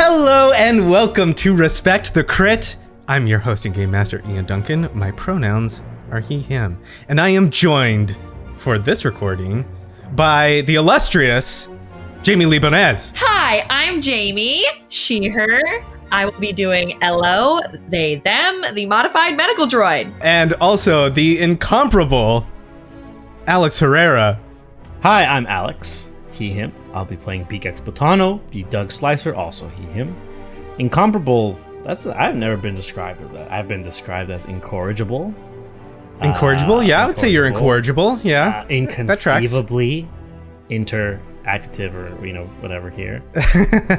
Hello and welcome to Respect the Crit. I'm your host and game master, Ian Duncan. My pronouns are he, him. And I am joined for this recording by the illustrious Jamie Lee-Bonés. Hi, I'm Jamie, she, her. I will be doing LO, they, them, the modified medical droid. And also the incomparable Alex Herrera. Hi, I'm Alex, he, him. I'll be playing Beegax Botano, the Doug Slicer, also he, him. Incomparable, I've never been described as that. I've been described as incorrigible. Incorrigible? Yeah, I would say you're incorrigible. Yeah. Inconceivably interadjective or, whatever here.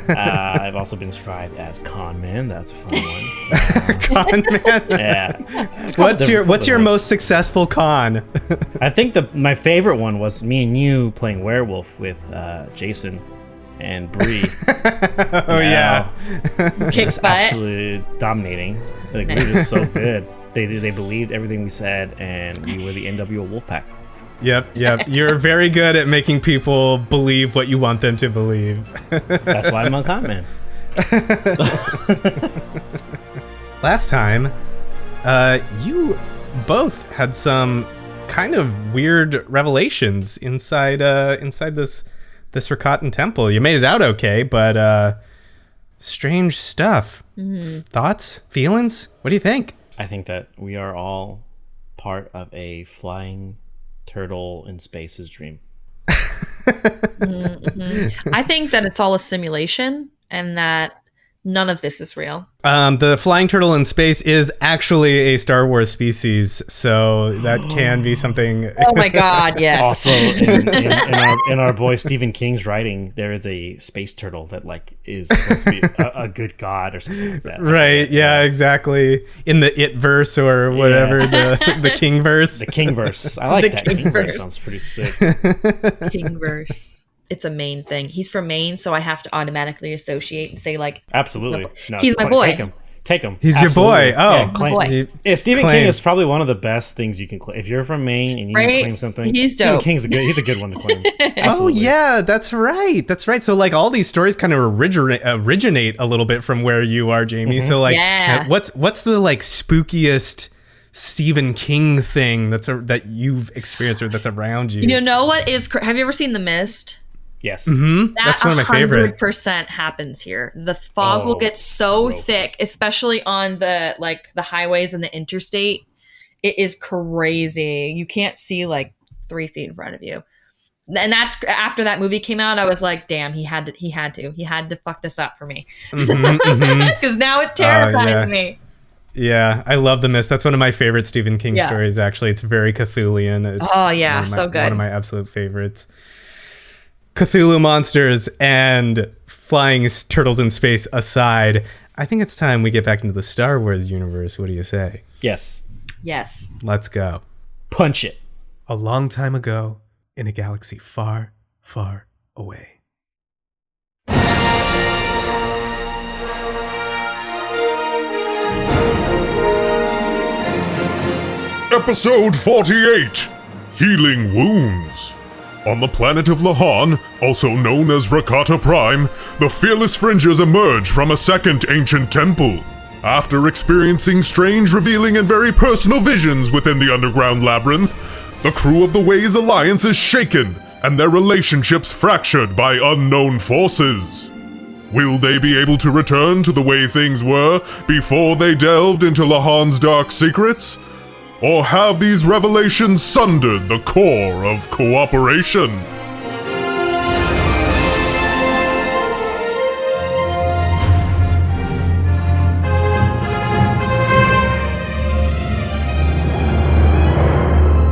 I've also been described as con man. That's a fun one. Con man? Yeah. What's your most successful con? I think my favorite one was me and you playing werewolf with Jason and Bree. Oh yeah. Kicks butt. Absolutely dominating. Like, we were just so good. They believed everything we said, and we were the NWO Wolfpack. Yep. You're very good at making people believe what you want them to believe. That's why I'm on con man. Last time, you both had some kind of weird revelations inside this Rakatan temple. You made it out okay, but strange stuff. Mm-hmm. Thoughts? Feelings? What do you think? I think that we are all part of a flying turtle in space's dream. Mm-hmm. I think that it's all a simulation and that none of this is real. The flying turtle in space is actually a Star Wars species, so that can be something. Oh my God, yes. Also, in our boy Stephen King's writing, there is a space turtle that is supposed to be a good god or something like that. Right? Yeah, exactly. In the It verse or whatever, the King verse. The King verse. I like that. King verse sounds pretty sick. King verse. It's a Maine thing. He's from Maine, so I have to automatically associate and say absolutely. No, he's my boy. Take him. He's absolutely. Your boy. Oh, my boy. Stephen King is probably one of the best things you can claim. If you're from Maine and you claim something, he's dope. Stephen King's he's a good one to claim. Oh yeah, that's right. So all these stories kind of originate a little bit from where you are, Jamie. Mm-hmm. So what's the spookiest Stephen King thing that you've experienced or that's around you? You know what is? Have you ever seen The Mist? Yes. Mm-hmm. That's one of my favorite. 100% happens here. The fog will get so thick, especially on the highways and the interstate. It is crazy. You can't see 3 feet in front of you. And that's after that movie came out. I was like, damn, he had to fuck this up for me. Because now it terrifies me. Yeah, I love The Mist. That's one of my favorite Stephen King stories, actually. It's very Cthulhian. It's so good. One of my absolute favorites. Cthulhu monsters and flying turtles in space aside, I think it's time we get back into the Star Wars universe. What do you say? Yes. Let's go. Punch it. A long time ago, in a galaxy far, far away. Episode 48, Healing Wounds. On the planet of Lahan, also known as Rakata Prime, the Fearless Fringers emerge from a second ancient temple. After experiencing strange, revealing, and very personal visions within the underground labyrinth, the crew of the Ways Alliance is shaken, and their relationships fractured by unknown forces. Will they be able to return to the way things were before they delved into Lahan's dark secrets? Or have these revelations sundered the core of cooperation?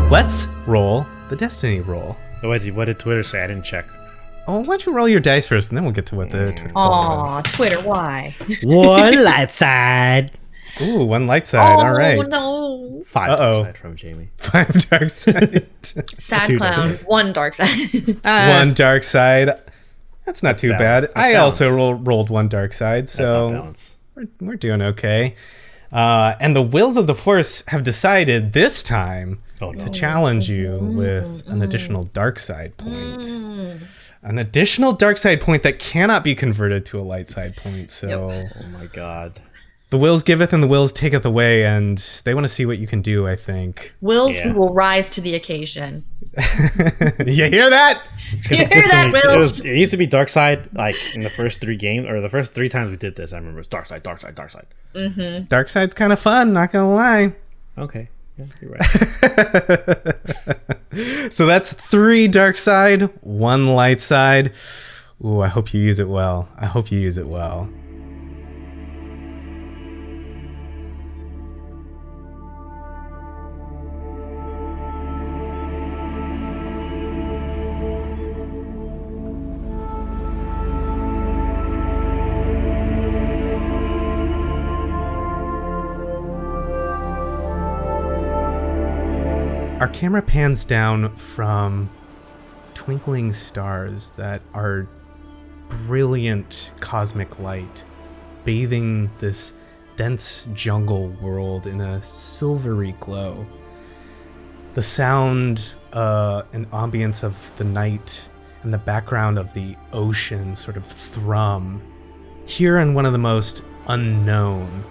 Let's roll the Destiny roll. What did Twitter say? I didn't check. Oh, why don't you roll your dice first, and then we'll get to what the Twitter poll was. Twitter, why? One light side. Ooh, one light side. All right. Oh, no. 5 dark side from Jamie. 5 dark side. Sad clown. 1 dark side. 1 dark side. That's not too bad. I balance. also rolled 1 dark side, so we're doing okay. And the Wills of the Force have decided this time to challenge you with an additional dark side point. an additional dark side point that cannot be converted to a light side point. So, Oh my god. the wills giveth and the wills taketh away, and they want to see what you can do, I think. Wills Yeah. who will rise to the occasion. You hear that? You hear that, Wills? It used to be dark side, like in the first 3 games, or the first 3 times we did this. I remember it was dark side, dark side, dark side. Dark side's kind of fun, not gonna lie. Okay, yeah, you're right. So that's 3 dark side, 1 light side. Ooh, I hope you use it well. I hope you use it well. Our camera pans down from twinkling stars that are brilliant cosmic light, bathing this dense jungle world in a silvery glow. The sound and ambience of the night and the background of the ocean sort of thrum here in one of the most unknown,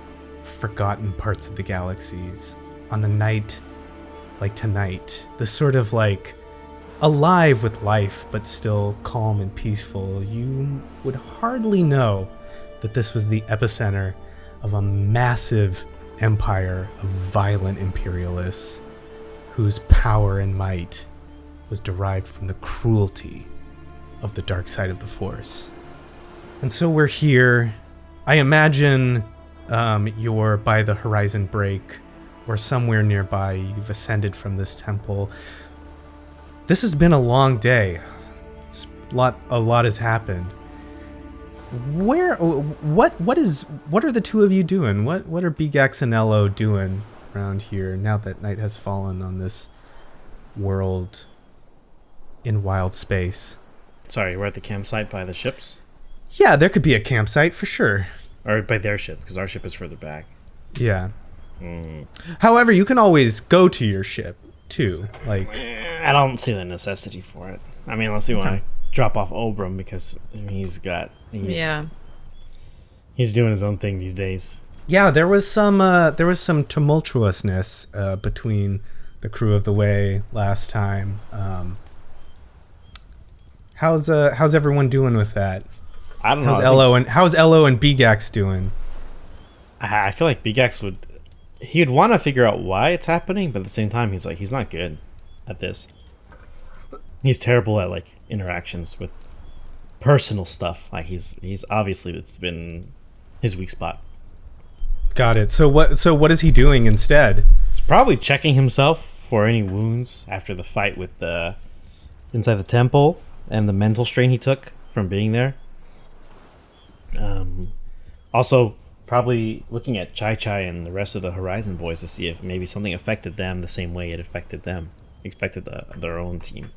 forgotten parts of the galaxies on a night like tonight, this sort of like alive with life but still calm and peaceful. You would hardly know that this was the epicenter of a massive empire of violent imperialists whose power and might was derived from the cruelty of the dark side of the Force. And so we're here. I imagine you're by the horizon break or somewhere nearby. You've ascended from this temple. This has been a long day. A lot has happened. What are the two of you doing? What are Beegax and Elo doing around here now that night has fallen on this world in wild space? Sorry, we're at the campsite by the ships, Yeah, there could be a campsite for sure. or by their ship, because our ship is further back. Yeah. However, you can always go to your ship too. Like, I don't see the necessity for it. I mean, unless you want to drop off Obram, because he's doing his own thing these days. yeah, there was some tumultuousness between the crew of the Way last time. How's everyone doing with that? I don't know. How's Elo and Beegax doing? I feel like Beegax he'd want to figure out why it's happening, but at the same time, he's not good at this. He's terrible at like interactions with personal stuff. Like he's obviously, it's been his weak spot. Got it. So what is he doing instead? He's probably checking himself for any wounds after the fight with the inside the temple and the mental strain he took from being there. Also, probably looking at Chai Chai and the rest of the Horizon boys to see if maybe something affected them the same way it affected their own team.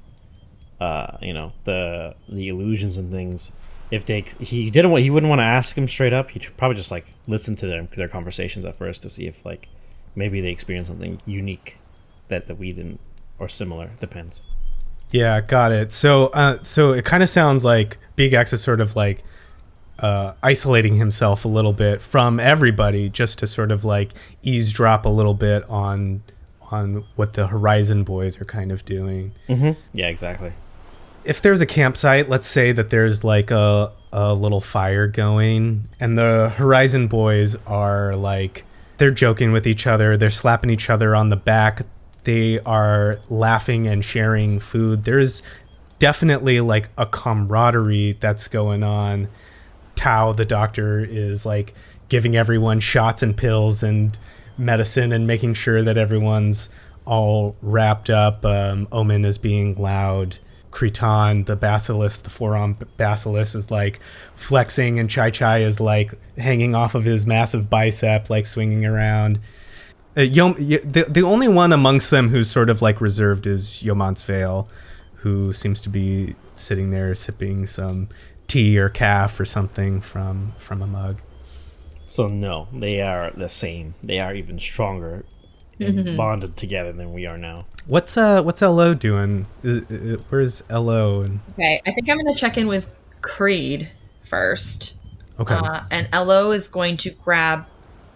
The illusions and things. If he wouldn't want to ask him straight up. He'd probably just like listen to their conversations at first to see if like maybe they experienced something unique that we didn't, or similar. Depends. Yeah, got it. So it kind of sounds like Beegax is sort of like isolating himself a little bit from everybody, just to sort of like eavesdrop a little bit on what the Horizon boys are kind of doing. Mm-hmm. Yeah, exactly. If there's a campsite, let's say that there's like a little fire going, and the Horizon boys are like, they're joking with each other, they're slapping each other on the back, they are laughing and sharing food. There's definitely like a camaraderie that's going on. Tao, the doctor, is like giving everyone shots and pills and medicine and making sure that everyone's all wrapped up. Omen is being loud. Cretan, the basilisk, the forearm basilisk, is like flexing, and Chai Chai is like hanging off of his massive bicep, like swinging around. The only one amongst them who's sort of like reserved is Yomant's Vale, who seems to be sitting there sipping some tea or calf or something from a mug. So no, they are the same. They are even stronger and bonded together than we are now. What's LO doing? Where's LO? Okay, I think I'm going to check in with Creed first. Okay. And LO is going to grab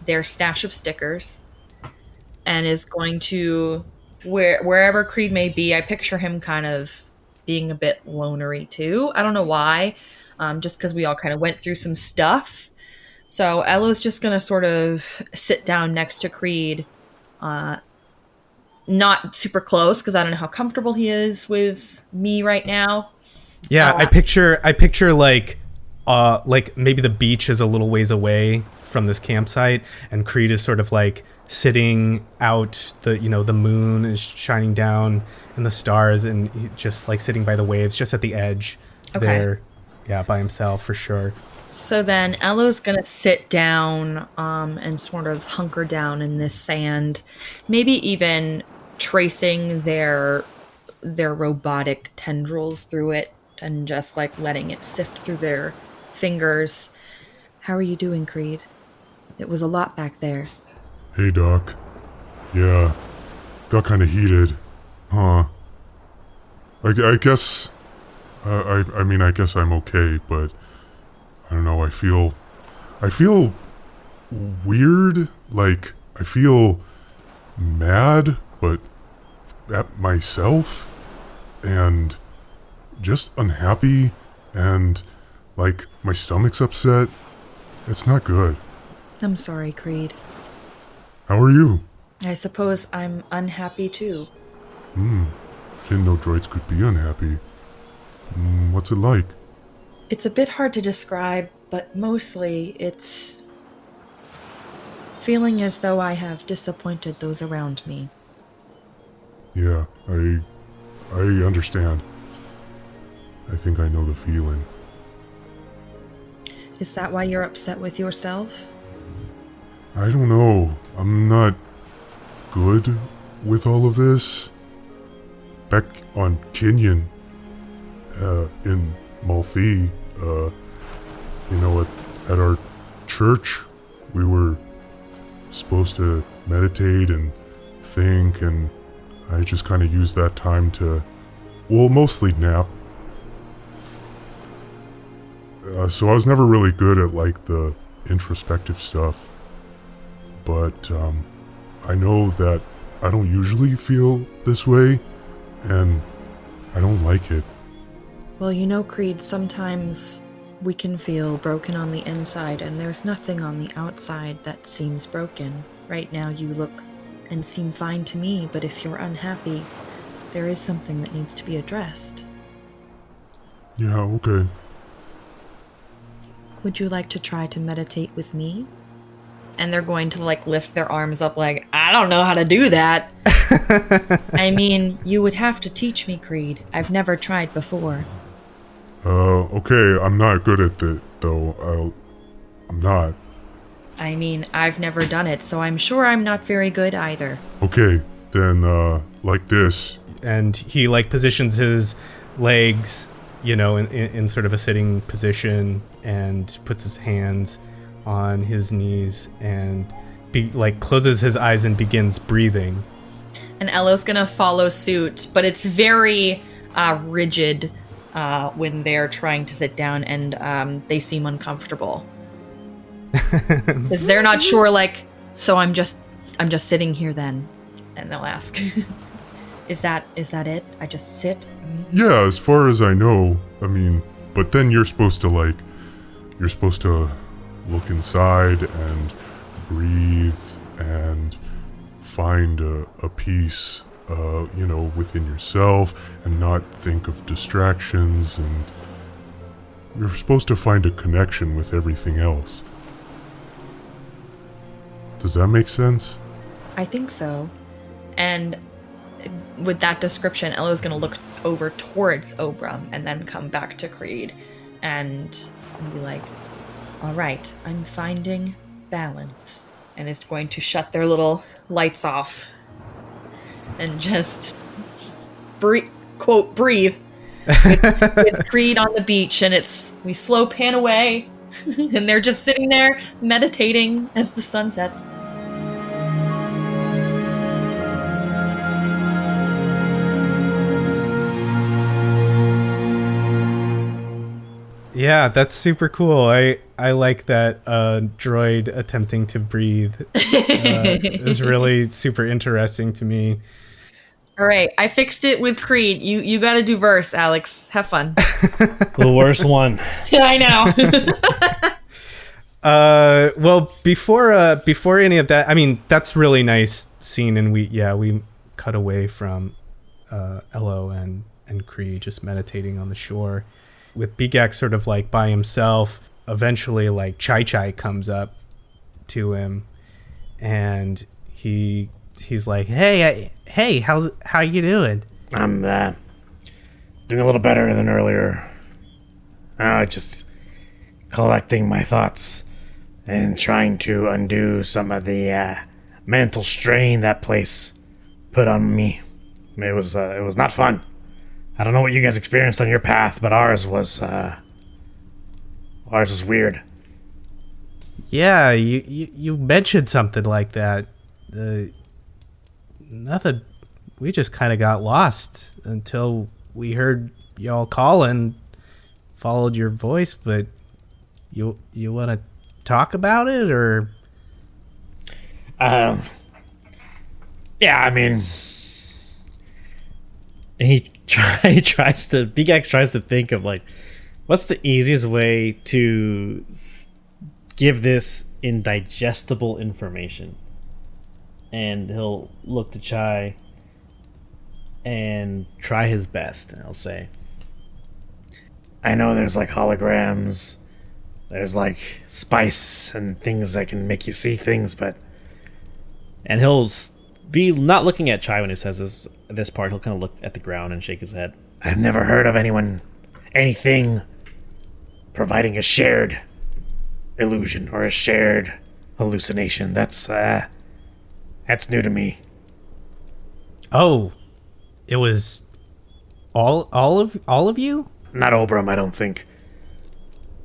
their stash of stickers and is going to, wherever Creed may be, I picture him kind of being a bit lonery too. I don't know why, just because we all kind of went through some stuff. So LO's just going to sort of sit down next to Creed, not super close because I don't know how comfortable he is with me right now. Yeah, I picture like maybe the beach is a little ways away from this campsite, and Creed is sort of like sitting out. The moon is shining down and the stars, and he's just like sitting by the waves, just at the edge there. Yeah, by himself for sure. So then Elo's gonna sit down and sort of hunker down in this sand, maybe even tracing their robotic tendrils through it and just like letting it sift through their fingers. How are you doing, Creed? It was a lot back there. Hey, Doc. Yeah, got kind of heated. Huh. I guess... I mean, I guess I'm okay, but... I don't know, I feel weird. Like, I feel mad, but at myself, and just unhappy, and like my stomach's upset. It's not good. I'm sorry, Creed. How are you? I suppose I'm unhappy too. Didn't know droids could be unhappy. What's it like? It's a bit hard to describe, but mostly it's feeling as though I have disappointed those around me. Yeah, I understand. I think I know the feeling. Is that why you're upset with yourself? I don't know. I'm not good with all of this. Back on Kenyon, in Malfi, at our church, we were supposed to meditate and think, and I just kind of used that time to, mostly nap. So I was never really good at, like, the introspective stuff. But, I know that I don't usually feel this way, and I don't like it. Well, Creed, sometimes we can feel broken on the inside, and there's nothing on the outside that seems broken. Right now you look and seem fine to me, but if you're unhappy, there is something that needs to be addressed. Yeah, okay. Would you like to try to meditate with me? And they're going to, like, lift their arms up like, I don't know how to do that. I mean, you would have to teach me, Creed. I've never tried before. Okay, I'm not good at it, though. I'm not. I mean, I've never done it, so I'm sure I'm not very good either. Okay, then, like this. And he, like, positions his legs, in sort of a sitting position, and puts his hands on his knees and closes his eyes and begins breathing. And Elo's gonna follow suit, but it's very rigid when they're trying to sit down, and they seem uncomfortable because they're not sure. Like, so I'm just sitting here then, and they'll ask, "Is that it? I just sit?" Yeah, as far as I know. I mean, but then you're supposed to look inside and breathe and find a peace, within yourself, and not think of distractions, and you're supposed to find a connection with everything else. Does that make sense? I think so. And with that description, Elo's gonna look over towards Obra and then come back to Creed and be like, all right, I'm finding balance. And is going to shut their little lights off and just breathe with Creed on the beach. And we slow pan away and they're just sitting there meditating as the sun sets. Yeah, that's super cool. I like that droid attempting to breathe. Is really super interesting to me. All right, I fixed it with Creed. You got to do verse, Alex. Have fun. The worst one. I know. Well, before any of that, I mean, that's really nice scene, and we cut away from Elo and Kree just meditating on the shore, with Beegax sort of like by himself. Eventually, like Chai comes up to him, and he's like, hey, how you doing? I'm doing a little better than earlier. Just collecting my thoughts and trying to undo some of the mental strain that place put on me. It was not fun. I don't know what you guys experienced on your path, but ours was weird. Yeah, you mentioned something like that. Nothing. We just kind of got lost until we heard y'all call and followed your voice. But you want to talk about it, or? Yeah, I mean, Beegax tries to think of like, what's the easiest way to give this indigestible information? And he'll look to Chai and try his best, and I'll say, I know there's like holograms, there's like spice and things that can make you see things, but... And he'll be not looking at Chai when he says this part. He'll kind of look at the ground and shake his head. I've never heard of anything providing a shared illusion or a shared hallucination. That's new to me. Oh, it was all of you? Not Obram, I don't think.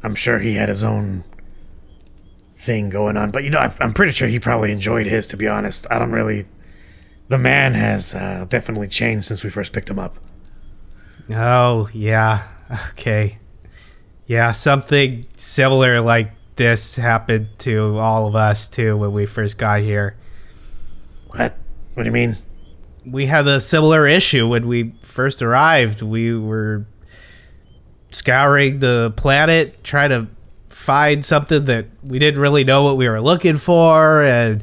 I'm sure he had his own thing going on, but I'm pretty sure he probably enjoyed his, to be honest. I don't really... The man has definitely changed since we first picked him up. Oh, yeah. Okay. Yeah, something similar like this happened to all of us, too, when we first got here. What? What do you mean? We had a similar issue when we first arrived. We were scouring the planet, trying to find something that we didn't really know what we were looking for, and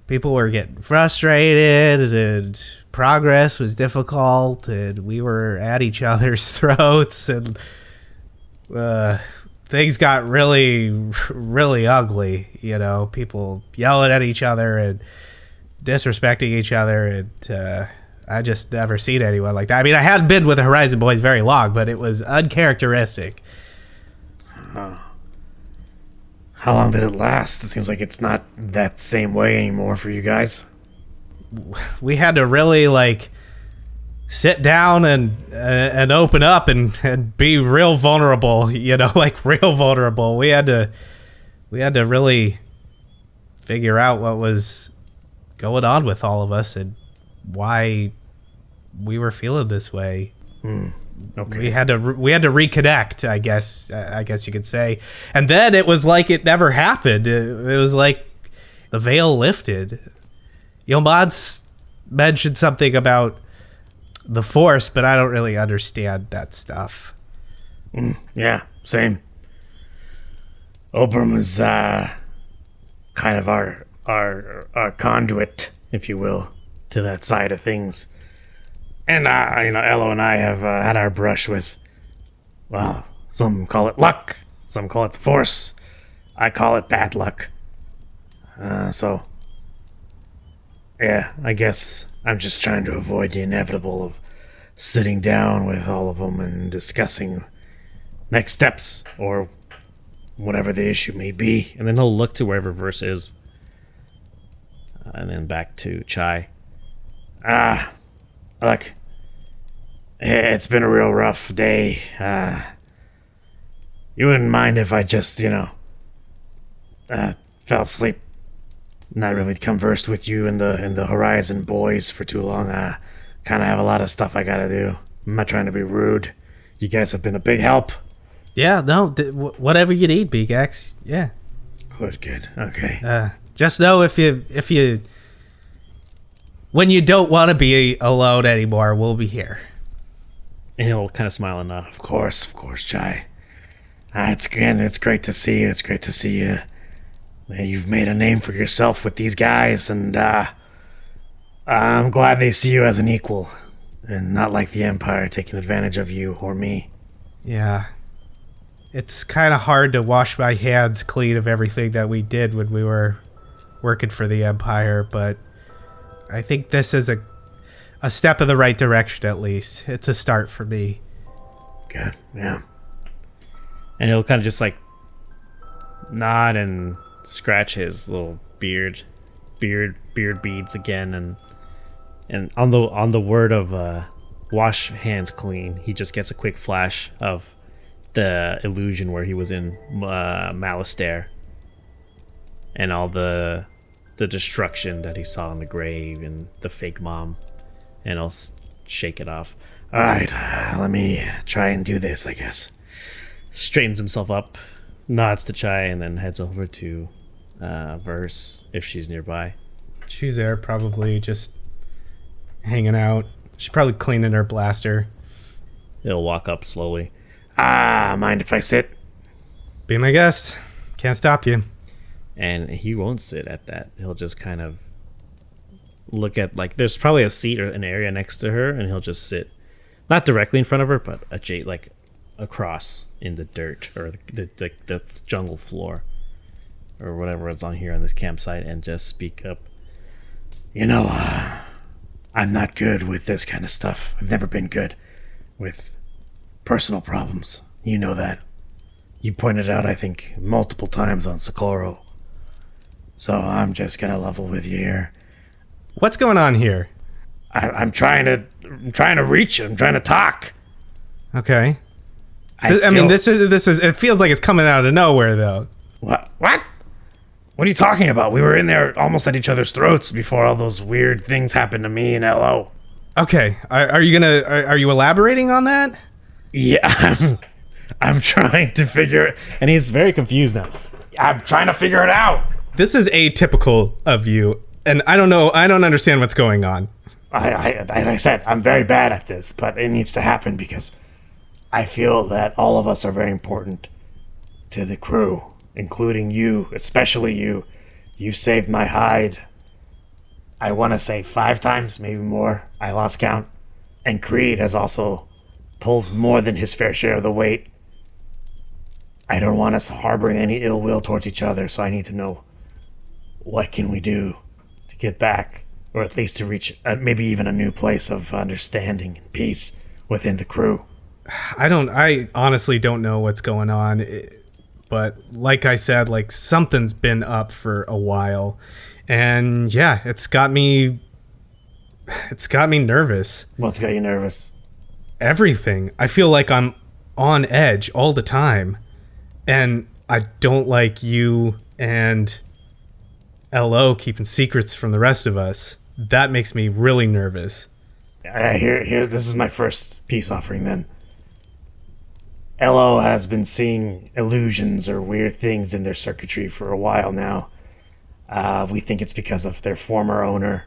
people were getting frustrated, and progress was difficult, and we were at each other's throats, and things got really, really ugly. You know, people yelling at each other and disrespecting each other, and I just never seen anyone like that. I mean, I hadn't been with the Horizon Boys very long, but it was uncharacteristic. How long did it last? It seems like it's not that same way anymore for you guys. We had to really like sit down and open up and be real vulnerable, you know, like real vulnerable. We had to really figure out what was going on with all of us and why we were feeling this way. Okay. We had to reconnect, I guess you could say. And then it was like it never happened. It was like the veil lifted. Mods mentioned something about the Force, but I don't really understand that stuff. Yeah, same. Obram is kind of our conduit, if you will, to that side of things. And, Elo and I have had our brush with, well, some call it luck, some call it the Force. I call it bad luck. So, yeah, I guess I'm just trying to avoid the inevitable of sitting down with all of them and discussing next steps or whatever the issue may be. And then he'll look to wherever Verse is. And then back to Chai. Look, it's been a real rough day. You wouldn't mind if I just, fell asleep. Not really conversed with you and the Horizon Boys for too long. Kind of have a lot of stuff I gotta do. I'm not trying to be rude. You guys have been a big help. Yeah, no, whatever you need, Beegax. Yeah. Good. Okay. Just know if you when you don't want to be alone anymore, we'll be here. And he'll kind of smile and nod. Of course, Chai. It's great to see you. It's great to see you. You've made a name for yourself with these guys, and I'm glad they see you as an equal, and not like the Empire taking advantage of you or me. Yeah. It's kind of hard to wash my hands clean of everything that we did when we were working for the Empire, but I think this is a step in the right direction, at least. It's a start for me. Good, yeah. And he'll kind of just like nod and scratch his little beard beads again, and on the word of wash hands clean, he just gets a quick flash of the illusion where he was in Malastare and all the destruction that he saw in the grave and the fake mom, and I'll shake it off. All right, let me try and do this, I guess. Straightens himself up, nods to Chai, and then heads over to Verse if she's nearby. She's there, probably just hanging out. She's probably cleaning her blaster. He'll walk up slowly. Mind if I sit? Be my guest. Can't stop you. And he won't sit at that. He'll just kind of look at, like, there's probably a seat or an area next to her, and he'll just sit, not directly in front of her, but like across in the dirt or the jungle floor or whatever is on here on this campsite, and just speak up. I'm not good with this kind of stuff. I've never been good with personal problems. You know that. You pointed out, I think, multiple times on Socorro. So I'm just gonna level with you here. What's going on here? I'm trying to reach you. I'm trying to talk. Okay. I mean, this is. It feels like it's coming out of nowhere, though. What? What are you talking about? We were in there almost at each other's throats before all those weird things happened to me and LO. Okay. Are you elaborating on that? Yeah, I'm trying to figure it. And he's very confused now. I'm trying to figure it out. This is atypical of you, and I don't know. I don't understand what's going on. Like I said, I'm very bad at this, but it needs to happen because I feel that all of us are very important to the crew, including you, especially you. You saved my hide, I want to say 5 times, maybe more. I lost count. And Creed has also pulled more than his fair share of the weight. I don't want us harboring any ill will towards each other, so I need to know what can we do to get back, or at least to reach maybe even a new place of understanding and peace within the crew. I honestly don't know what's going on, but like I said, like something's been up for a while, and yeah, it's got me nervous. What's got you nervous? Everything. I feel like I'm on edge all the time, and I don't like you and LO keeping secrets from the rest of us. That makes me really nervous. Here, this is my first peace offering then. LO has been seeing illusions or weird things in their circuitry for a while now. We think it's because of their former owner,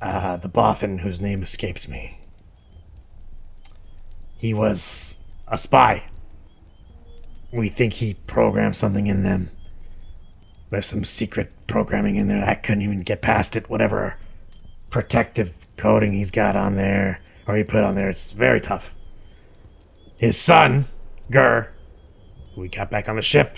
the Bothan, whose name escapes me. He was a spy. We think he programmed something in them. There's some secret programming in there. I couldn't even get past it. Whatever protective coating he's got on there, or he put on there, it's very tough. His son, Gur, who we got back on the ship,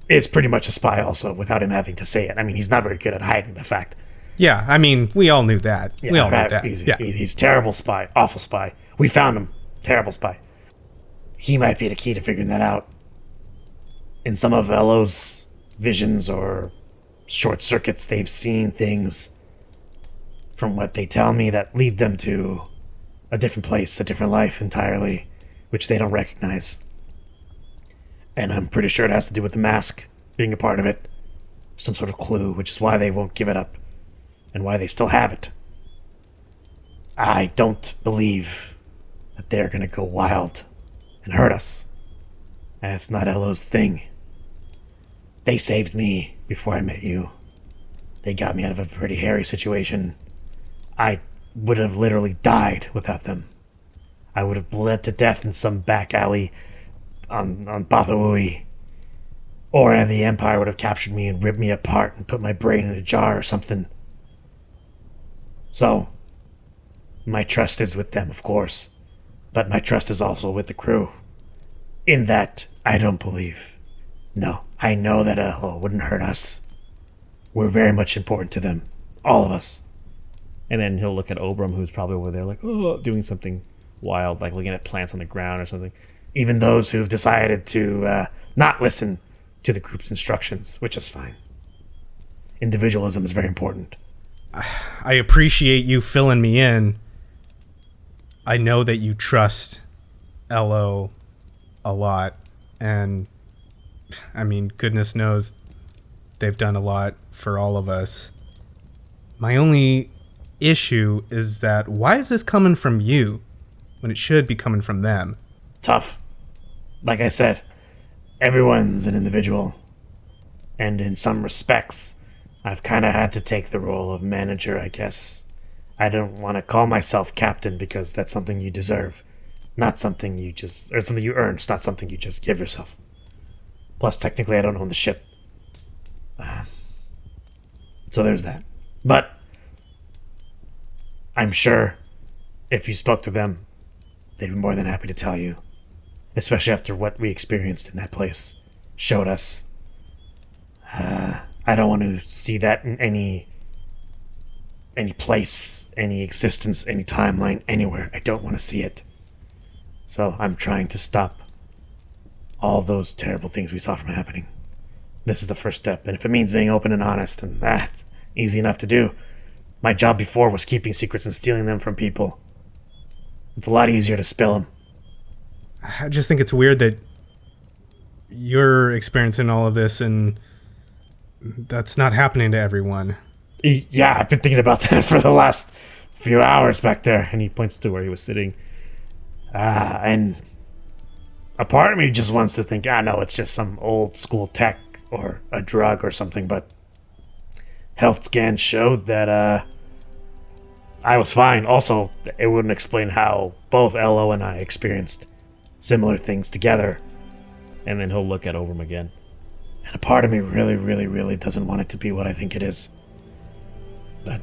is pretty much a spy also, without him having to say it. I mean, he's not very good at hiding the fact. Yeah, I mean, we all knew that. Yeah, we all knew that. He's terrible spy, awful spy. We found him. Terrible spy. He might be the key to figuring that out. In some of LO's visions or short circuits, they've seen things, from what they tell me, that lead them to a different place, a different life entirely, which they don't recognize. And I'm pretty sure it has to do with the mask being a part of it. Some sort of clue, which is why they won't give it up, and why they still have it. I don't believe that they're going to go wild and hurt us. And it's not Elo's thing. They saved me before I met you. They got me out of a pretty hairy situation. I would have literally died without them. I would have bled to death in some back alley on Bathaui. Or the Empire would have captured me and ripped me apart and put my brain in a jar or something. So, my trust is with them, of course. But my trust is also with the crew. In that, I don't believe. No, I know that Elo wouldn't hurt us. We're very much important to them. All of us. And then he'll look at Obram, who's probably over there, like, oh, doing something wild, like looking at plants on the ground or something. Even those who've decided to not listen to the group's instructions, which is fine. Individualism is very important. I appreciate you filling me in. I know that you trust Elo a lot, and I mean, goodness knows they've done a lot for all of us. My only issue is that why is this coming from you when it should be coming from them? Tough. Like I said, everyone's an individual. And in some respects, I've kind of had to take the role of manager, I guess. I don't want to call myself captain because that's something you deserve. Not something you just... or something you earn. It's not something you just give yourself. Plus, technically, I don't own the ship. So there's that. But I'm sure if you spoke to them, they'd be more than happy to tell you. Especially after what we experienced in that place. Showed us. I don't want to see that in any place, any existence, any timeline, anywhere. I don't want to see it. So I'm trying to stop all those terrible things we saw from happening. This is the first step, and if it means being open and honest, and that's easy enough to do. My job before was keeping secrets and stealing them from people. It's a lot easier to spill them. I just think it's weird that you're experiencing all of this and that's not happening to everyone. Yeah, I've been thinking about that for the last few hours back there. And he points to where he was sitting. And a part of me just wants to think, no, it's just some old school tech or a drug or something, but health scans showed that I was fine. Also, it wouldn't explain how both Elo and I experienced similar things together. And then he'll look at Obram again. And a part of me really, really, really doesn't want it to be what I think it is. But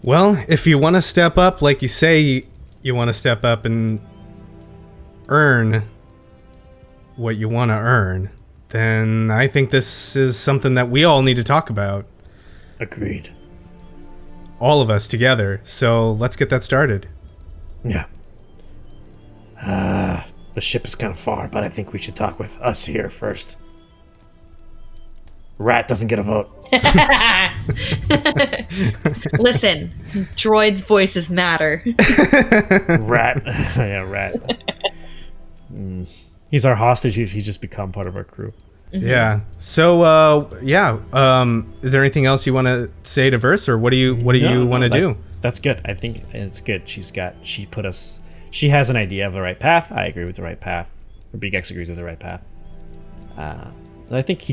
well, if you want to step up, like you say, you want to step up and earn what you want to earn, then I think this is something that we all need to talk about. Agreed. All of us together. So let's get that started. Yeah. The ship is kind of far, but I think we should talk with us here first. Rat doesn't get a vote. Listen, droids' voices matter. Rat. Yeah, Rat. He's our hostage. He's just become part of our crew. Mm-hmm. Yeah. So, is there anything else you want to say to Verse, or what do you want to do? That's good. I think it's good. She has an idea of the right path. I agree with the right path. Or Beegax agrees with the right path. I think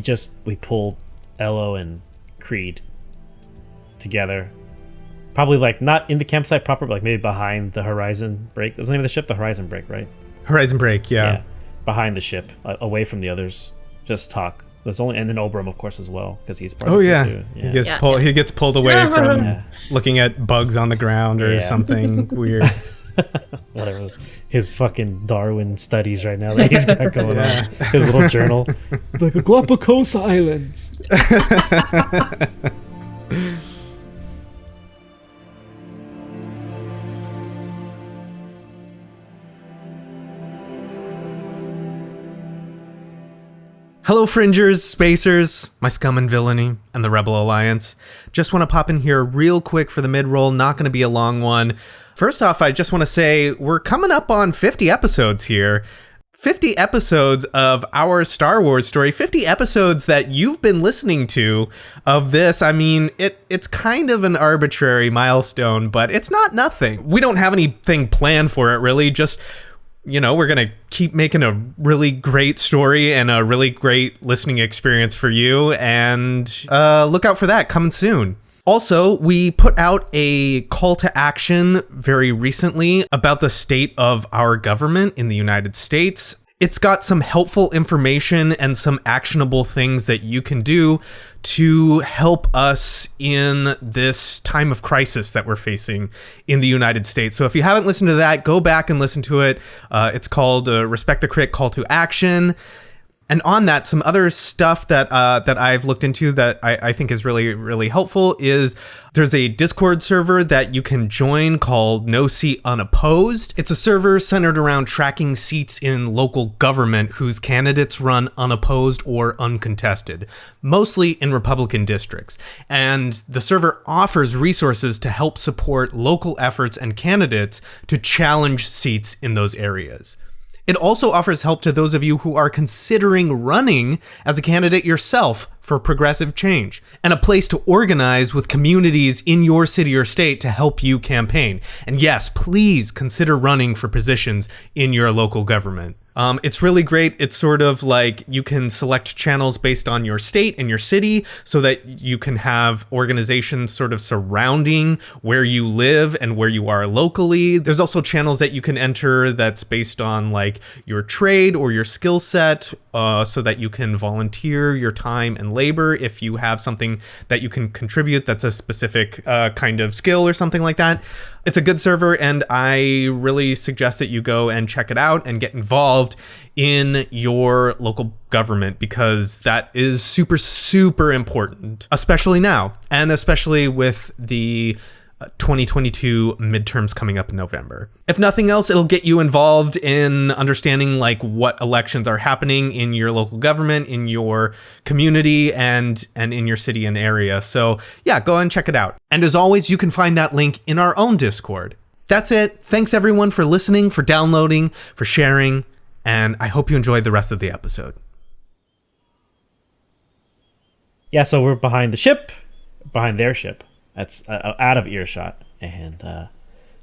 we pulled Elo and Creed together. Probably like not in the campsite proper, but like maybe behind the Horizon Break. What's the name of the ship? The Horizon Break, right? Horizon Break, yeah. Behind the ship, away from the others. Just talk. And then Obram, of course, as well, because he's part of it too. Yeah. He gets pulled away from looking at bugs on the ground or something weird. Whatever. His fucking Darwin studies right now that he's got going on. His little journal. Like the Galapagos Islands. Hello, Fringers, Spacers, my scum and villainy, and the Rebel Alliance. Just want to pop in here real quick for the mid-roll, not going to be a long one. First off, I just want to say we're coming up on 50 episodes here. 50 episodes of our Star Wars story, 50 episodes that you've been listening to of this. I mean, it's kind of an arbitrary milestone, but it's not nothing. We don't have anything planned for it, really, just we're going to keep making a really great story and a really great listening experience for you. And look out for that coming soon. Also, we put out a call to action very recently about the state of our government in the United States. It's got some helpful information and some actionable things that you can do to help us in this time of crisis that we're facing in the United States. So if you haven't listened to that, go back and listen to it. It's called Respect the Crit Call to Action. And on that, some other stuff that I've looked into that I think is really, really helpful is there's a Discord server that you can join called No Seat Unopposed. It's a server centered around tracking seats in local government whose candidates run unopposed or uncontested, mostly in Republican districts. And the server offers resources to help support local efforts and candidates to challenge seats in those areas. It also offers help to those of you who are considering running as a candidate yourself for progressive change, and a place to organize with communities in your city or state to help you campaign. And yes, please consider running for positions in your local government. It's really great. It's sort of like you can select channels based on your state and your city so that you can have organizations sort of surrounding where you live and where you are locally. There's also channels that you can enter that's based on like your trade or your skill set, so that you can volunteer your time and labor if you have something that you can contribute that's a specific kind of skill or something like that. It's a good server, and I really suggest that you go and check it out and get involved in your local government, because that is super, super important, especially now, and especially with the 2022 midterms coming up in November. If nothing else, it'll get you involved in understanding like what elections are happening in your local government, in your community, and in your city and area. So yeah, go and check it out. And as always, you can find that link in our own Discord. That's it. Thanks everyone for listening, for downloading, for sharing, and I hope you enjoyed the rest of the episode. Yeah, so we're behind their ship. That's out of earshot and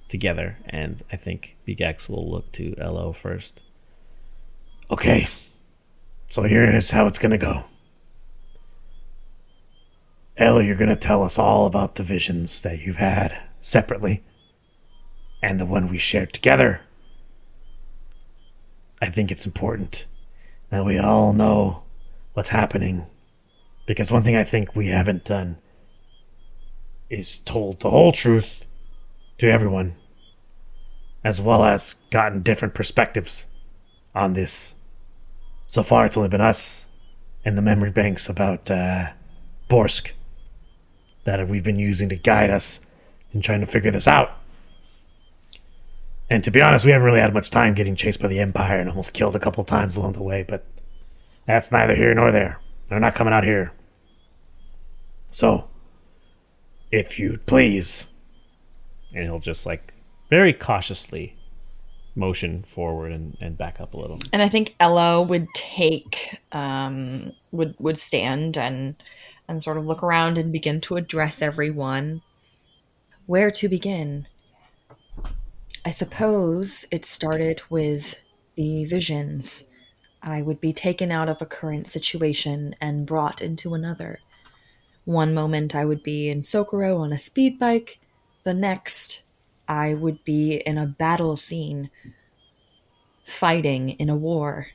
together. And I think Beegax will look to LO first. Okay, so here's how it's going to go. Ella, you're going to tell us all about the visions that you've had separately and the one we shared together. I think it's important that we all know what's happening, because one thing I think we haven't done is told the whole truth to everyone, as well as gotten different perspectives on this. So far, it's only been us and the memory banks about Borsk that we've been using to guide us in trying to figure this out. And to be honest, we haven't really had much time getting chased by the Empire and almost killed a couple times along the way, but that's neither here nor there. They're not coming out here. So, if you'd please. And he'll just like very cautiously motion forward and back up a little. And I think Ella would take, would stand and sort of look around and begin to address everyone. Where to begin? I suppose it started with the visions. I would be taken out of a current situation and brought into another. One moment I would be in Socorro on a speed bike. The next, I would be in a battle scene, fighting in a war.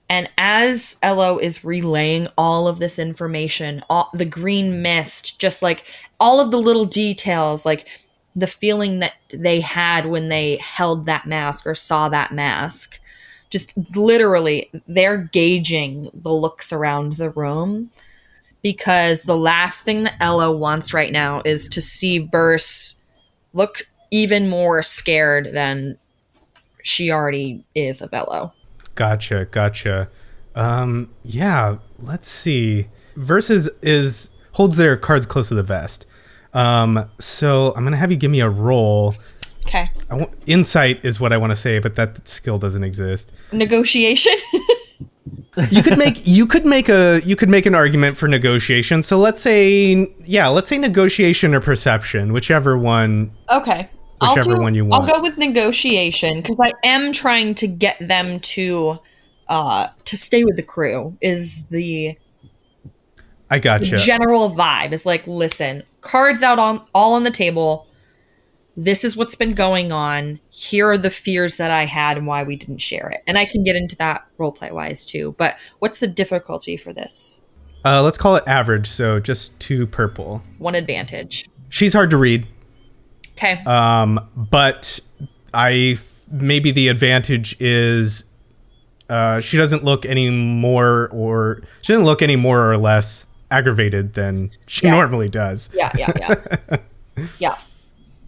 And as Elo is relaying all of this information, all the green mist, just like all of the little details, like the feeling that they had when they held that mask or saw that mask, just literally they're gauging the looks around the room. Because the last thing that Ella wants right now is to see Verse look even more scared than she already is of Elo. Gotcha. Yeah, let's see. Verse holds their cards close to the vest. So I'm going to have you give me a roll. Okay. Insight is what I want to say, but that skill doesn't exist. Negotiation? You could make an argument for negotiation. So let's say negotiation or perception, whichever one. Okay. whichever one you want. I'll go with negotiation because I am trying to get them to stay with the crew. Is the I gotcha. general vibe is like, listen, cards out all on the table. This is what's been going on. Here are the fears that I had and why we didn't share it. And I can get into that roleplay wise too. But what's the difficulty for this? Let's call it average, so just 2 purple. 1 advantage. She's hard to read. Okay. But maybe the advantage is she doesn't look any more or less aggravated than she normally does. Yeah. Yeah.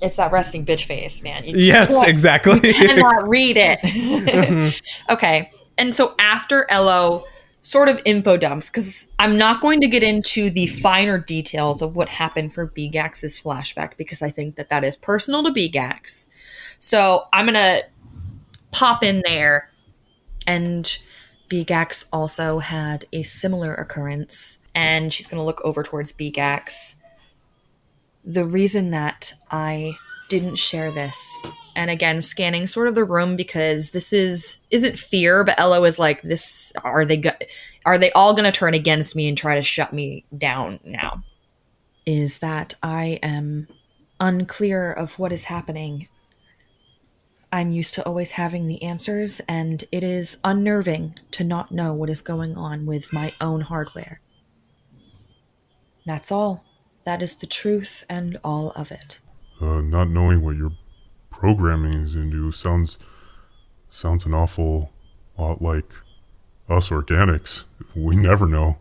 It's that resting bitch face, man. Yes, exactly. You cannot read it. Okay. And so after Elo sort of info dumps, because I'm not going to get into the finer details of what happened for Beegax's flashback, because I think that is personal to Beegax. So I'm going to pop in there. And Beegax also had a similar occurrence. And she's going to look over towards Beegax. The reason that I didn't share this, and again, scanning sort of the room because this isn't fear, but Elo is like, this, are they all going to turn against me and try to shut me down now? Is that I am unclear of what is happening. I'm used to always having the answers, and it is unnerving to not know what is going on with my own hardware. That's all. That is the truth and all of it. Not knowing what your programming is into sounds an awful lot like us organics. We never know.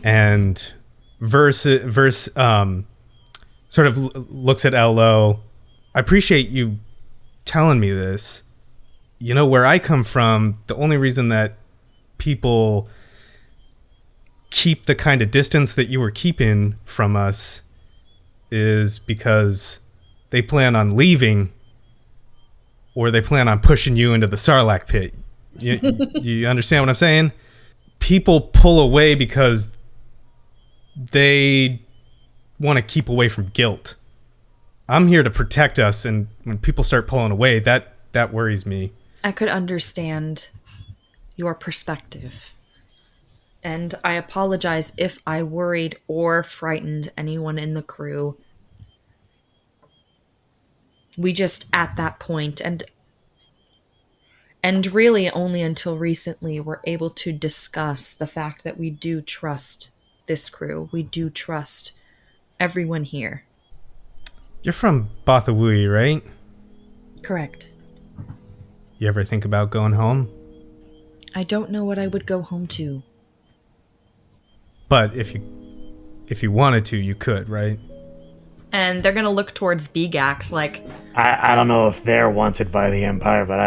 And Verse sort of looks at Elo. I appreciate you telling me this. You know, where I come from, the only reason that people keep the kind of distance that you were keeping from us is because they plan on leaving or they plan on pushing you into the Sarlacc pit. You understand what I'm saying? People pull away because they want to keep away from guilt. I'm here to protect us, and when people start pulling away, that worries me. I could understand your perspective. And I apologize if I worried or frightened anyone in the crew. We just at that point, and really only until recently, were able to discuss the fact that we do trust this crew. We do trust everyone here. You're from Bothawui, right? Correct. You ever think about going home? I don't know what I would go home to. But if you wanted to, you could, right? And they're gonna look towards Beegax like, I don't know if they're wanted by the Empire, but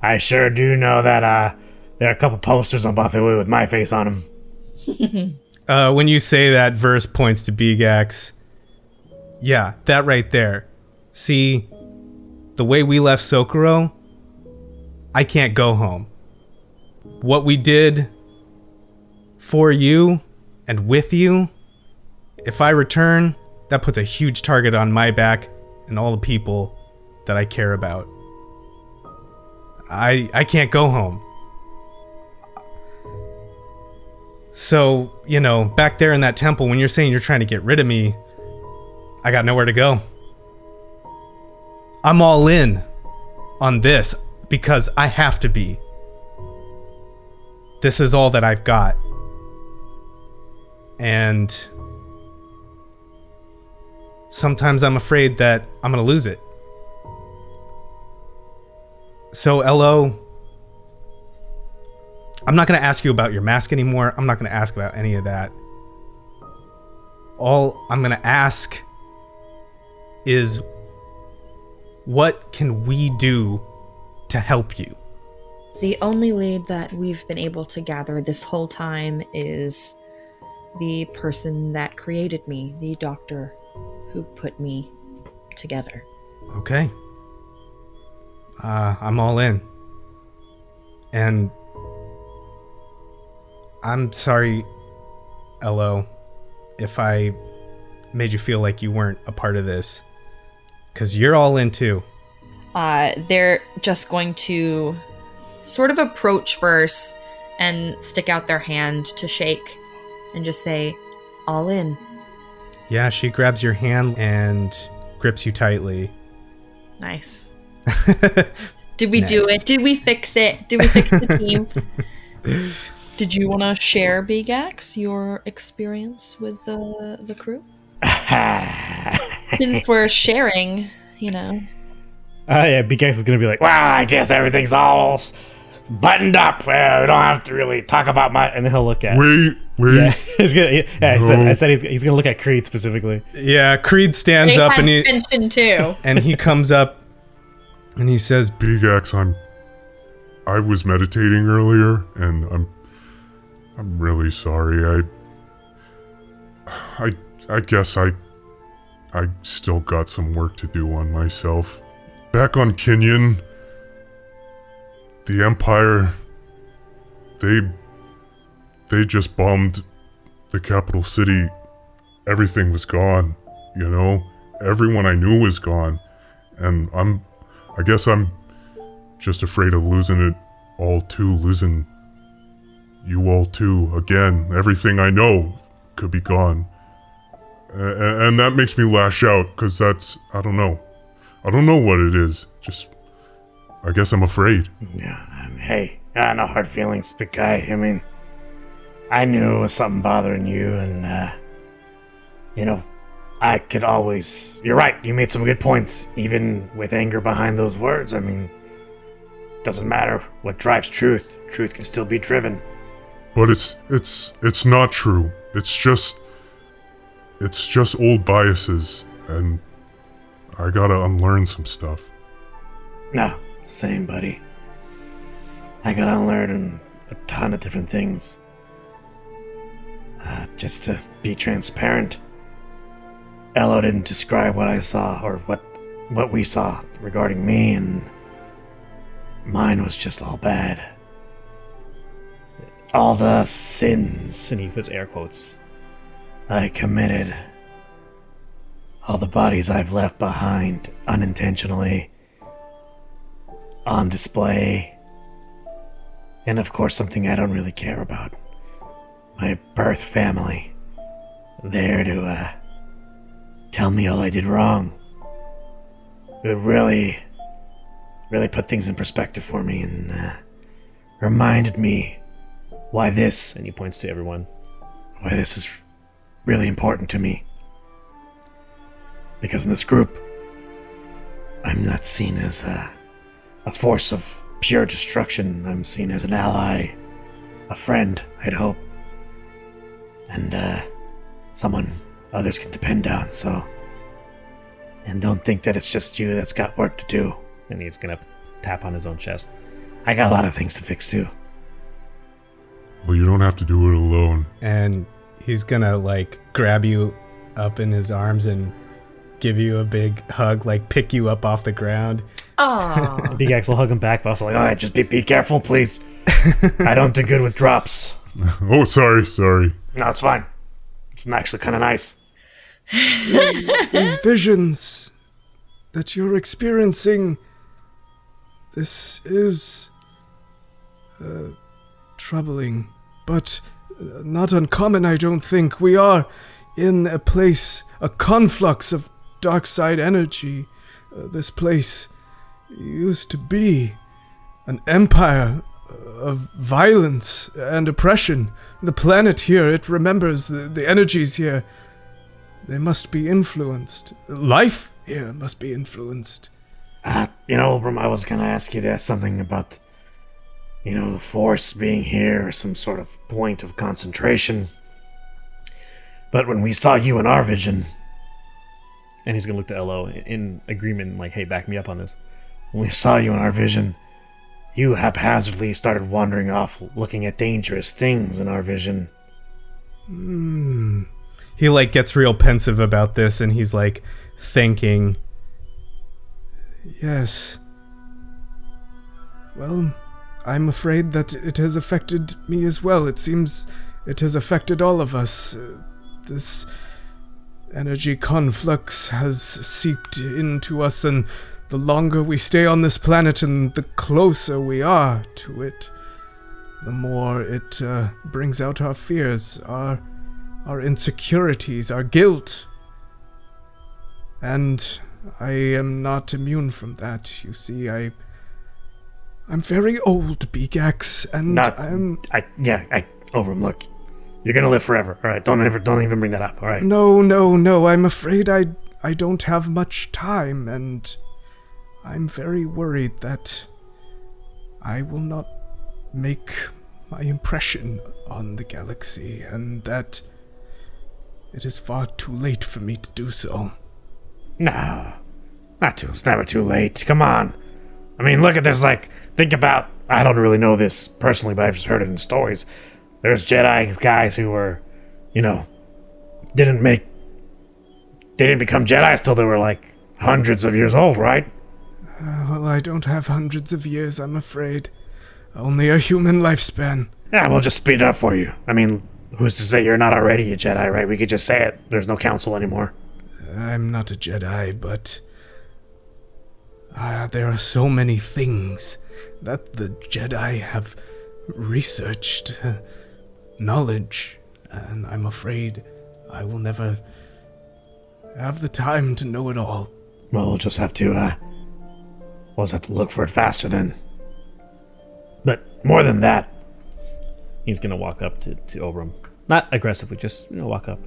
I sure do know that there are a couple posters on Bothawui with my face on them. When you say that, Verse points to Beegax. Yeah, that right there. See, the way we left Socorro, I can't go home. What we did for you and with you, if I return, that puts a huge target on my back and all the people that I care about. I can't go home. So, you know, back there in that temple, when you're saying you're trying to get rid of me, I got nowhere to go. I'm all in on this because I have to be. This is all that I've got. And sometimes I'm afraid that I'm going to lose it. So, Elo, I'm not going to ask you about your mask anymore. I'm not going to ask about any of that. All I'm going to ask is, what can we do to help you? the only lead that we've been able to gather this whole time is the person that created me, the doctor who put me together. Okay. I'm all in. And I'm sorry, Elo, if I made you feel like you weren't a part of this. Because you're all in too. They're just going to sort of approach first and stick out their hand to shake and just say, all in. Yeah, she grabs your hand and grips you tightly. Nice. Did we do it? Did we fix it? Did we fix the team? Did you want to share, Beegax, your experience with the crew? Since we're sharing, Yeah, Beegax is gonna be like, Well, I guess everything's all buttoned up. We don't have to really talk about my. and then he'll look at. Wait. Yeah, he's gonna. Yeah, No. I said he's gonna look at Creed specifically. Yeah, Creed stands They up had and he tension too. and he comes up and he says, Beegax, I was meditating earlier, and I'm really sorry. I guess I still got some work to do on myself. Back on Kenyon, the Empire, they just bombed the capital city. Everything was gone, Everyone I knew was gone. And I guess I'm just afraid of losing it all too, losing you all too. Again, everything I know could be gone. And that makes me lash out, because that's, I don't know what it is. Just, I guess I'm afraid. Yeah, hey, no hard feelings, big guy. I mean, I knew it was something bothering you, and, I could always... You're right, you made some good points, even with anger behind those words. I mean, doesn't matter what drives truth. Truth can still be driven. But it's not true. It's just old biases, and I gotta unlearn some stuff. No, same, buddy. I gotta unlearn a ton of different things. Just to be transparent, Elo didn't describe what I saw, or what we saw regarding me, and mine was just all bad. All the sins And he puts air quotes. I committed. All the bodies I've left behind unintentionally. On display. And of course, something I don't really care about. My birth family. There to, tell me all I did wrong. It really put things in perspective for me, and, reminded me why this And he points to everyone. is really important to me. Because in this group, I'm not seen as a force of pure destruction. I'm seen as an ally, a friend, I'd hope. And someone others can depend on, so... And don't think that it's just you that's got work to do. And he's gonna tap on his own chest. I got a lot of things to fix too. Well, you don't have to do it alone. and he's gonna grab you up in his arms and give you a big hug, pick you up off the ground. Aww. Beegax will hug him back, but also like, Alright, just be careful, please. I don't do good with drops. Oh, sorry. No, it's fine. It's actually kind of nice. These visions that you're experiencing, this is troubling, but not uncommon, I don't think. We are in a place, a conflux of dark side energy. This place used to be an empire of violence and oppression. The planet here, it remembers the energies here. They must be influenced. Life here must be influenced. Obram, I was gonna ask you that something about, the Force being here, or some sort of point of concentration. But when we saw you in our vision... and he's gonna look to Elo in agreement, like, hey, back me up on this. When we saw you in our vision, you haphazardly started wandering off, looking at dangerous things in our vision. He gets real pensive about this, and he's thinking. Yes. Well, I'm afraid that it has affected me as well. It seems it has affected all of us. This energy conflux has seeped into us, and the longer we stay on this planet and the closer we are to it, the more it brings out our fears, our insecurities, our guilt. And I am not immune from that. You see, I'm very old, Beegax, and Overham, look. You're gonna live forever, alright? Don't even bring that up, alright? No, I'm afraid I don't have much time, and I'm very worried that I will not make my impression on the galaxy, and that it is far too late for me to do so. No, it's never too late. Come on. I mean, look at this, think about, I don't really know this personally, but I've just heard it in stories. There's Jedi guys who were, didn't become Jedis till they were hundreds of years old, right? Well, I don't have hundreds of years, I'm afraid. Only a human lifespan. Yeah, we'll just speed it up for you. I mean, who's to say you're not already a Jedi, right? We could just say it. There's no council anymore. I'm not a Jedi, but there are so many things that the Jedi have researched, knowledge, and I'm afraid I will never have the time to know it all. Well, we'll just have to look for it faster then. But more than that, He's gonna walk up to Oberon. Not aggressively, just walk up.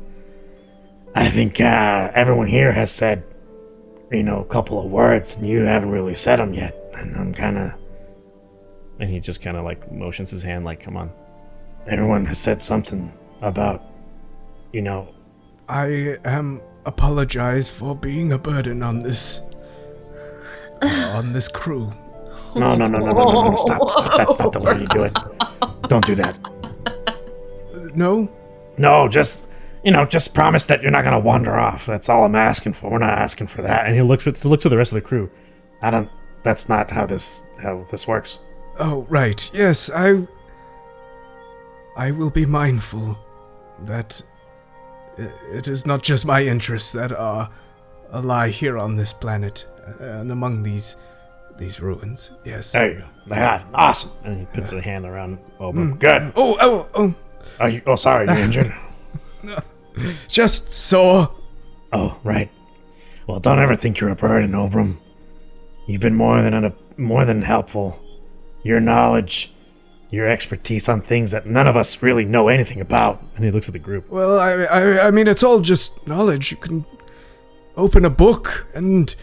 I think everyone here has said, a couple of words, and you haven't really said them yet. And I'm kind of... And he just kind of motions his hand come on. Everyone has said something about, I apologize for being a burden on this crew. No, stop. That's not the way you do it. Don't do that. No? No, just promise that you're not going to wander off. That's all I'm asking for. We're not asking for that. And he looks to the rest of the crew. That's not how this works. Oh, right. Yes, I will be mindful that it is not just my interests that are lie here on this planet and among these ruins. Yes. There you go. Yeah, awesome. And he puts a hand around Oberon. Good. Oh. Sorry, you injured? No, just sore. Oh, right. Well, don't ever think you're a burden, Oberon. You've been more than helpful. Your knowledge, your expertise on things that none of us really know anything about. And he looks at the group. Well, I mean, it's all just knowledge. You can open a book and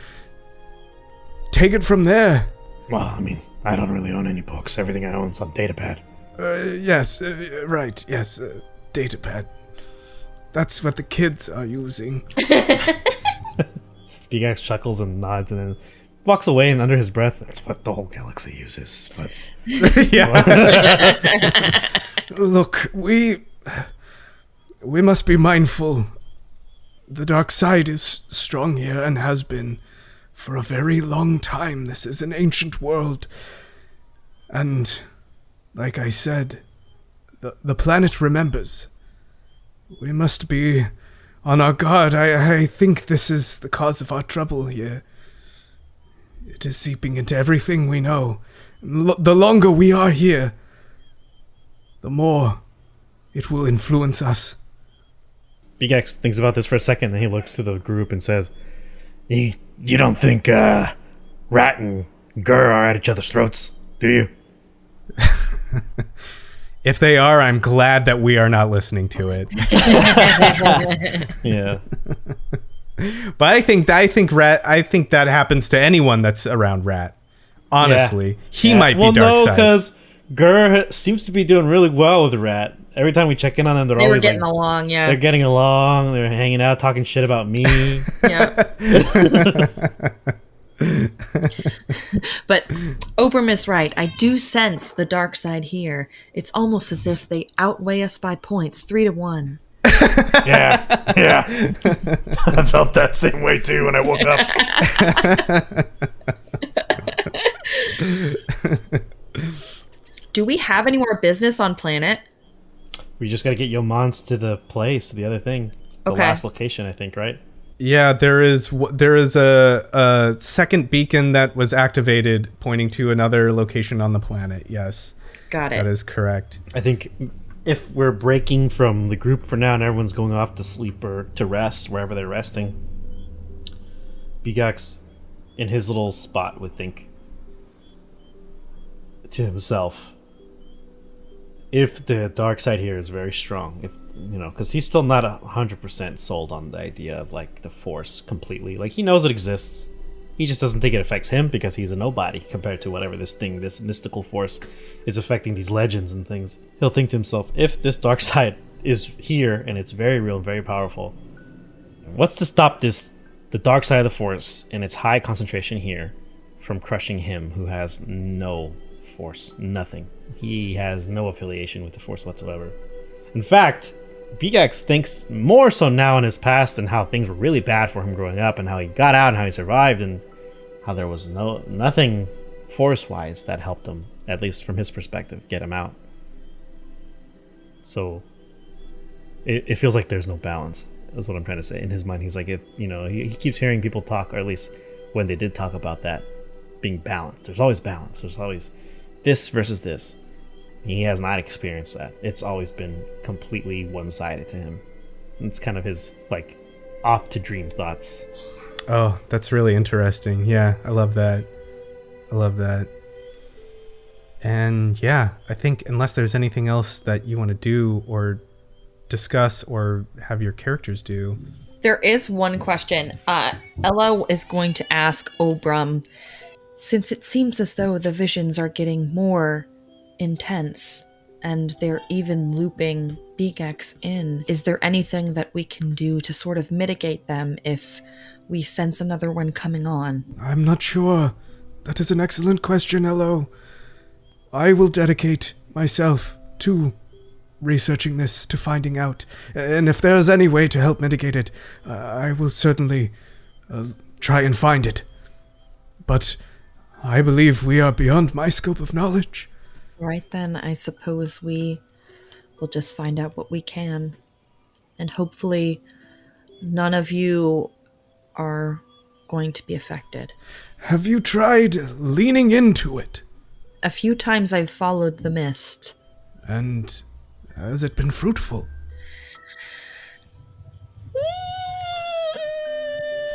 take it from there. Well, I mean, I don't really own any books. Everything I own is on Datapad. Yes, right, yes, Datapad. That's what the kids are using. Beegax chuckles and nods and then walks away, and under his breath, that's what the whole galaxy uses, but... Yeah. Look, we must be mindful. The dark side is strong here and has been for a very long time. This is an ancient world. And, like I said, the planet remembers. We must be on our guard. I think this is the cause of our trouble here. It is seeping into everything we know. The longer we are here, the more it will influence us. Beegax thinks about this for a second, and he looks to the group and says, You don't think Rat and Gur are at each other's throats, do you? If they are, I'm glad that we are not listening to it. Yeah. But I think that happens to anyone that's around Rat. Honestly, he might be dark side. Because Gur seems to be doing really well with Rat. Every time we check in on them, they always were getting along. Yeah, they're getting along. They're hanging out, talking shit about me. Yeah. But Oberon is right. I do sense the dark side here. It's almost as if they outweigh us by points, 3-1. Yeah. I felt that same way too when I woke up. Do we have any more business on planet? We just gotta get Yomans to the place, the other thing. the Okay. last location, I think, right? Yeah, there is a second beacon that was activated pointing to another location on the planet. Yes, Got that it. is correct. I think if we're breaking from the group for now and everyone's going off to sleep or to rest, wherever they're resting, Beegax, in his little spot, would think to himself, if the dark side here is very strong, if because he's still not 100% sold on the idea of like the Force completely. Like, he knows it exists, he just doesn't think it affects him because he's a nobody compared to whatever this mystical force is affecting these legends and things. He'll think to himself, if this dark side is here and it's very real and very powerful, what's to stop the dark side of the Force in its high concentration here from crushing him, who has no Force, nothing. He has no affiliation with the Force whatsoever. In fact, Beegax thinks more so now in his past and how things were really bad for him growing up and how he got out and how he survived and how there was nothing Force-wise that helped him, at least from his perspective, get him out. So it feels like there's no balance. That's what I'm trying to say. In his mind, he's like, he keeps hearing people talk, or at least when they did talk about that being balanced. There's always balance. There's always this versus this. He has not experienced that. It's always been completely one-sided to him. It's kind of his, like, off-to-dream thoughts. Oh, that's really interesting. Yeah, I love that. And yeah, I think unless there's anything else that you want to do or discuss or have your characters do. There is one question. Ella is going to ask Obram, since it seems as though the visions are getting more intense and they're even looping Beegax in, is there anything that we can do to sort of mitigate them if we sense another one coming on? I'm not sure. That is an excellent question, Elo. I will dedicate myself to researching this, to finding out. And if there's any way to help mitigate it, I will certainly try and find it. But I believe we are beyond my scope of knowledge. Right then, I suppose we will just find out what we can. And hopefully none of you are going to be affected. Have you tried leaning into it? A few times I've followed the mist. And has it been fruitful?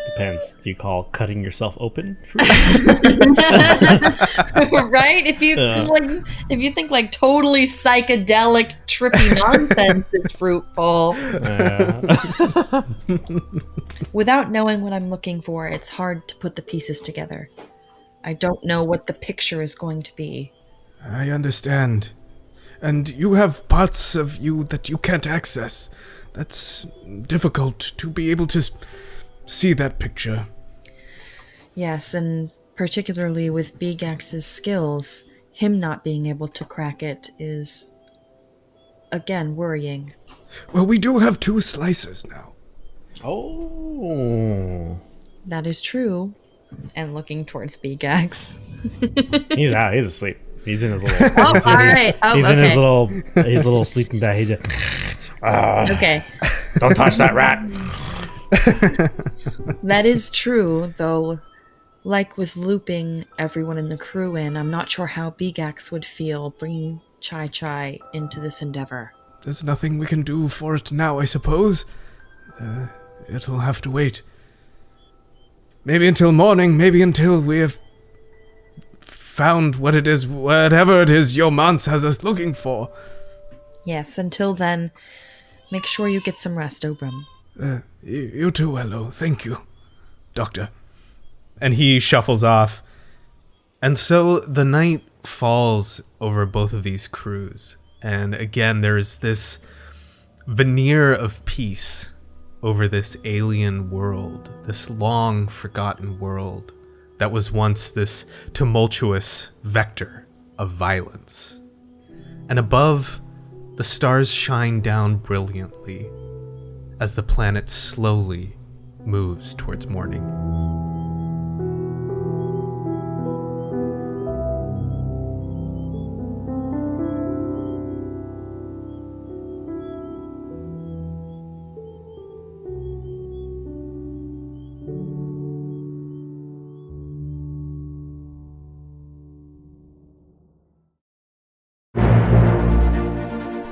Depends. Do you call cutting yourself open? Right? If you think like totally psychedelic, trippy nonsense is fruitful. Without knowing what I'm looking for, it's hard to put the pieces together. I don't know what the picture is going to be. I understand. And you have parts of you that you can't access. That's difficult to be able to see that picture. Yes, and particularly with Beegax's skills, him not being able to crack it is, again, worrying. Well, we do have 2 slicers now. Oh. That is true. And looking towards Beegax. He's out. He's asleep. He's in his little... Oh, all right. Oh, he's okay. in his little sleeping bag. He just... Okay. Don't touch that rat. That is true, though. Like with looping everyone in the crew in, I'm not sure how Beegax would feel bringing Chai into this endeavor. There's nothing we can do for it now, I suppose. It'll have to wait. Maybe until morning, maybe until we have found whatever it is your Mance has us looking for. Yes, until then, make sure you get some rest, Obram. You too, Elo. Thank you, Doctor. And he shuffles off. And so the night falls over both of these crews. And again, there's this veneer of peace over this alien world, this long forgotten world that was once this tumultuous vector of violence. And above, the stars shine down brilliantly as the planet slowly moves towards morning.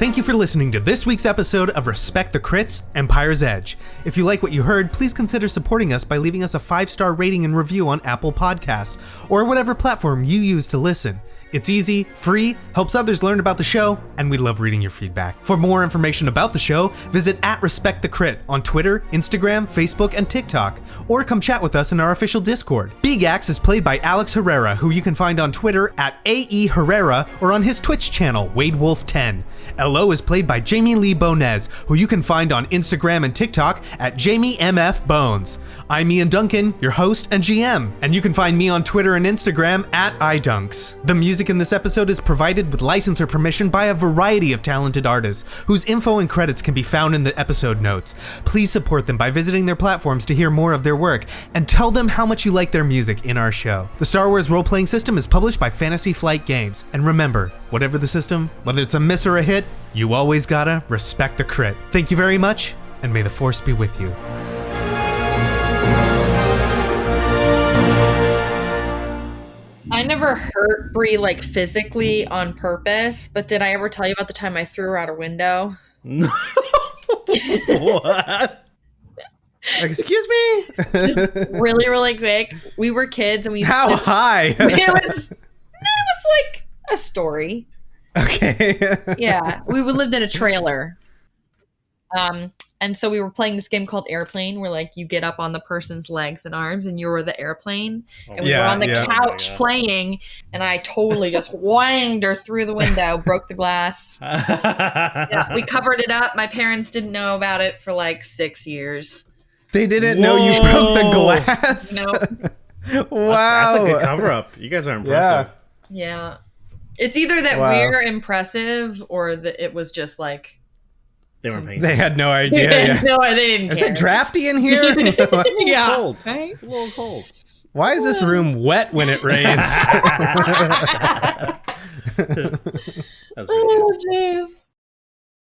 Thank you for listening to this week's episode of Respect the Crits, Empire's Edge. If you like what you heard, please consider supporting us by leaving us a 5-star rating and review on Apple Podcasts, or whatever platform you use to listen. It's easy, free, helps others learn about the show, and we love reading your feedback. For more information about the show, visit @RespectTheCrit on Twitter, Instagram, Facebook, and TikTok, or come chat with us in our official Discord. Beegax is played by Alex Herrera, who you can find on Twitter @AE Herrera or on his Twitch channel, WadeWolf10. LO is played by Jamie Lee-Bonés, who you can find on Instagram and TikTok @JamieMFBones. I'm Ian Duncan, your host and GM, and you can find me on Twitter and Instagram @idunks. The music in this episode is provided with license or permission by a variety of talented artists, whose info and credits can be found in the episode notes. Please support them by visiting their platforms to hear more of their work, and tell them how much you like their music in our show. The Star Wars role-playing system is published by Fantasy Flight Games, and remember, whatever the system, whether it's a miss or a hit, you always gotta respect the crit. Thank you very much, and may the Force be with you. I never hurt Bree like physically on purpose, but did I ever tell you about the time I threw her out a window? What? Excuse me? Just really, really quick. We were kids and we How high? it was like a story. Okay. Yeah, we lived in a trailer. And so we were playing this game called Airplane, where like you get up on the person's legs and arms, and you were the airplane. And we were on the couch playing, and I totally just whanged her through the window, broke the glass. Yeah, we covered it up. My parents didn't know about it for like 6 years. They didn't know you broke the glass? No. Wow. That's a good cover up. You guys are impressive. Yeah. It's either that we're impressive or that it was just like... They weren't paying. They had no idea. No, they didn't care. Is it drafty in here? Yeah. Cold. Right? It's a little cold. Why is this room wet when it rains? That's really good. Oh, jeez.